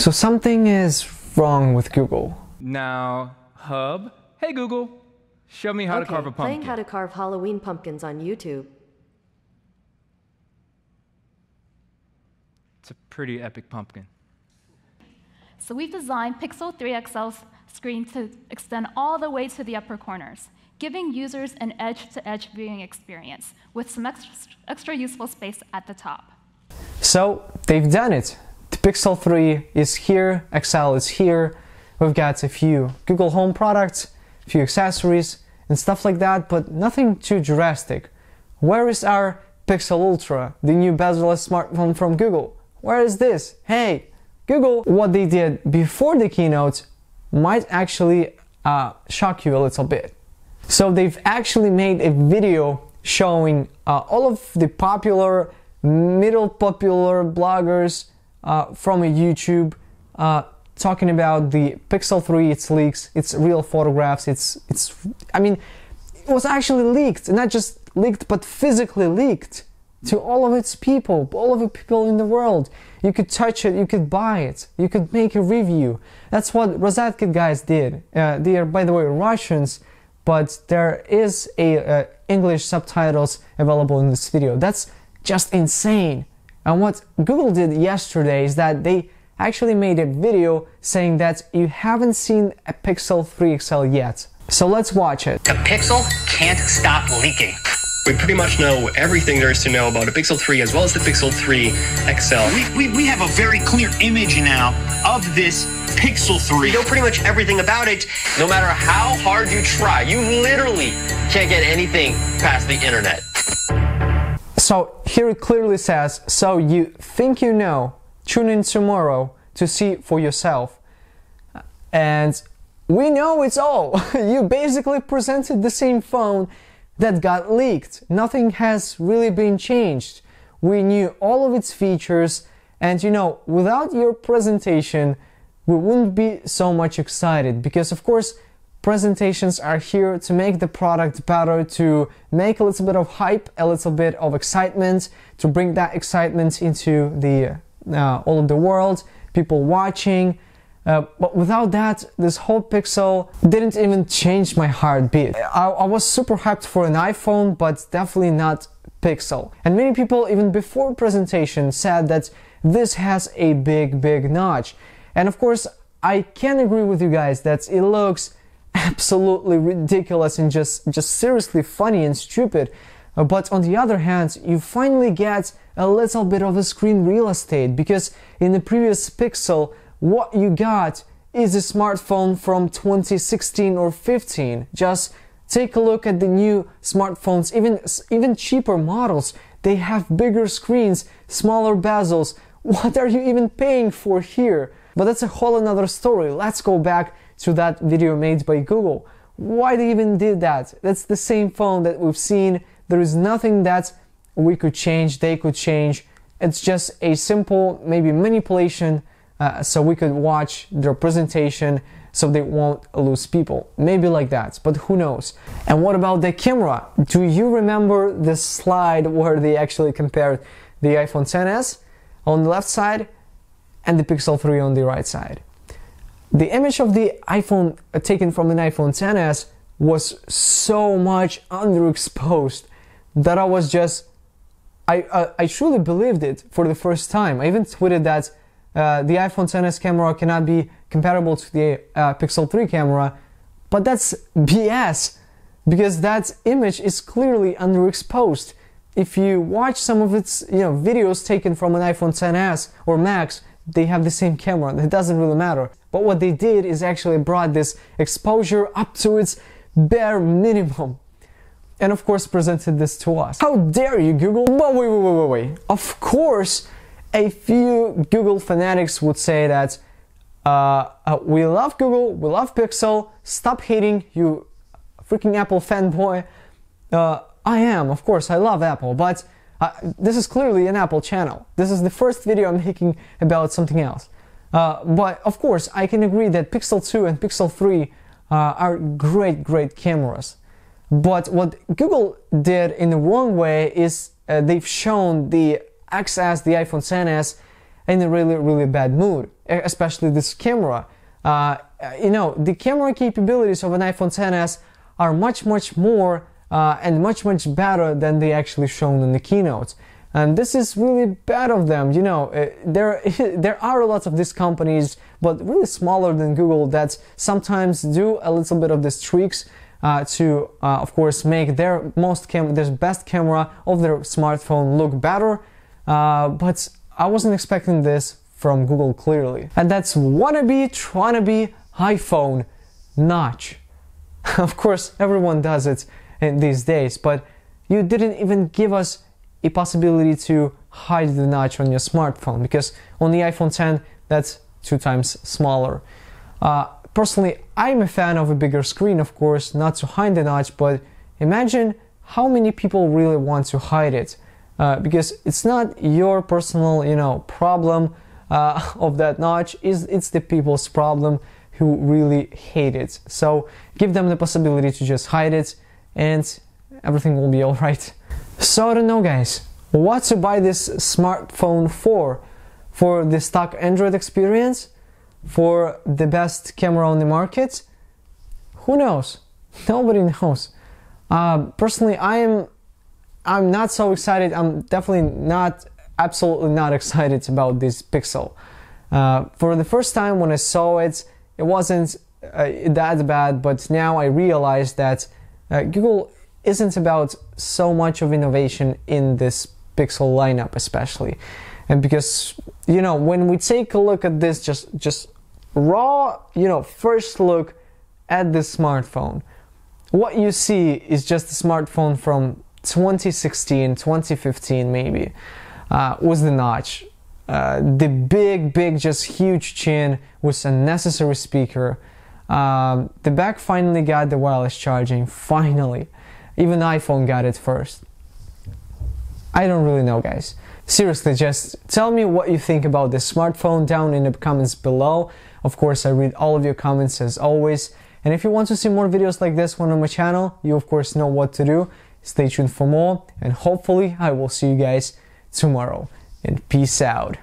So something is wrong with Google. Now, Hub, hey Google, show me how to carve a pumpkin. Playing how to carve Halloween pumpkins on YouTube. It's a pretty epic pumpkin. So we've designed Pixel 3 XL's screen to extend all the way to the upper corners, giving users an edge-to-edge viewing experience with some extra useful space at the top. So they've done it. The Pixel 3 is here, XL is here. We've got a few Google Home products, a few accessories and stuff like that, but nothing too drastic. Where is our Pixel Ultra, the new bezel-less smartphone from Google? Where is this? Hey, Google! What they did before the keynote might actually shock you a little bit. So they've actually made a video showing all of the middle popular bloggers from YouTube talking about the Pixel 3, its leaks, its real photographs, I mean, it was actually leaked, not just leaked, but physically leaked to all of its people, all of the people in the world. You could touch it, you could buy it, you could make a review. That's what Rosetkit guys did. They are, by the way, Russians, but there is English subtitles available in this video. That's just insane. And what Google did yesterday is that they actually made a video saying that you haven't seen a Pixel 3 XL yet. So let's watch it. The Pixel can't stop leaking. We pretty much know everything there is to know about a Pixel 3 as well as the Pixel 3 XL. We have a very clear image now of this Pixel 3. We know pretty much everything about it. No matter how hard you try, you literally can't get anything past the internet. So here it clearly says, so you think you know, tune in tomorrow to see for yourself. And we know it's all. You basically presented the same phone that got leaked. Nothing has really been changed. We knew all of its features, and you know, without your presentation, we wouldn't be so much excited, because of course, presentations are here to make the product better, to make a little bit of hype, a little bit of excitement, to bring that excitement into the all of the world, people watching. But without that, this whole Pixel didn't even change my heartbeat. I was super hyped for an iPhone, but definitely not Pixel. And many people, even before presentation, said that this has a big notch. And of course, I can agree with you guys that it looks absolutely ridiculous and just seriously funny and stupid. But on the other hand, you finally get a little bit of a screen real estate, because in the previous Pixel, what you got is a smartphone from 2016 or 15. Just take a look at the new smartphones, even cheaper models. They have bigger screens, smaller bezels. What are you even paying for here? But that's a whole another story. Let's go back to that video made by Google. Why they even did that? That's the same phone that we've seen. There is nothing that we could change, they could change. It's just a simple, maybe manipulation, so we could watch their presentation so they won't lose people. Maybe like that, but who knows. And what about the camera? Do you remember the slide where they actually compared the iPhone XS on the left side and the Pixel 3 on the right side? The image of the iPhone taken from an iPhone XS was so much underexposed that I was just, I truly believed it for the first time. I even tweeted that the iPhone XS camera cannot be comparable to the Pixel 3 camera, but that's BS, because that image is clearly underexposed. If you watch some of its videos taken from an iPhone XS or Max, they have the same camera. It doesn't really matter. But what they did is actually brought this exposure up to its bare minimum, and of course presented this to us. How dare you, Google? But wait. Of course, a few Google fanatics would say that we love Google, we love Pixel, stop hating, you freaking Apple fanboy. I am, of course, I love Apple, but this is clearly an Apple channel. This is the first video I'm making about something else. But of course, I can agree that Pixel 2 and Pixel 3 are great cameras. But what Google did in the wrong way is they've shown the XS, the iPhone XS, in a really bad mood, especially this camera. You know, the camera capabilities of an iPhone XS are much more and much better than they actually shown in the keynote. And this is really bad of them. You know, there are lots of these companies, but really smaller than Google, that sometimes do a little bit of these tricks to, of course, make their best camera of their smartphone look better. But I wasn't expecting this from Google, clearly. And that's wannabe, trying to be iPhone notch. Of course, everyone does it in these days, but you didn't even give us a possibility to hide the notch on your smartphone, because on the iPhone X that's 2 times smaller. Personally, I'm a fan of a bigger screen, of course, not to hide the notch, but imagine how many people really want to hide it, because it's not your personal, you know, problem of that notch, it's the people's problem who really hate it. So give them the possibility to just hide it and everything will be alright. So I don't know, guys, what to buy this smartphone for? For the stock Android experience? For the best camera on the market? Who knows? Nobody knows. Personally, I'm not so excited. I'm definitely absolutely not excited about this Pixel. For the first time when I saw it, it wasn't that bad, but now I realized that Google isn't about so much of innovation in this Pixel lineup, especially. And because, you know, when we take a look at this, just raw, you know, first look at this smartphone, what you see is just a smartphone from 2016, 2015 maybe, with the notch. The big, just huge chin with a necessary speaker. The back finally got the wireless charging, finally. Even iPhone got it first. I don't really know, guys. Seriously, just tell me what you think about this smartphone down in the comments below. Of course, I read all of your comments as always. And if you want to see more videos like this one on my channel, you of course know what to do. Stay tuned for more, and hopefully I will see you guys tomorrow. And peace out.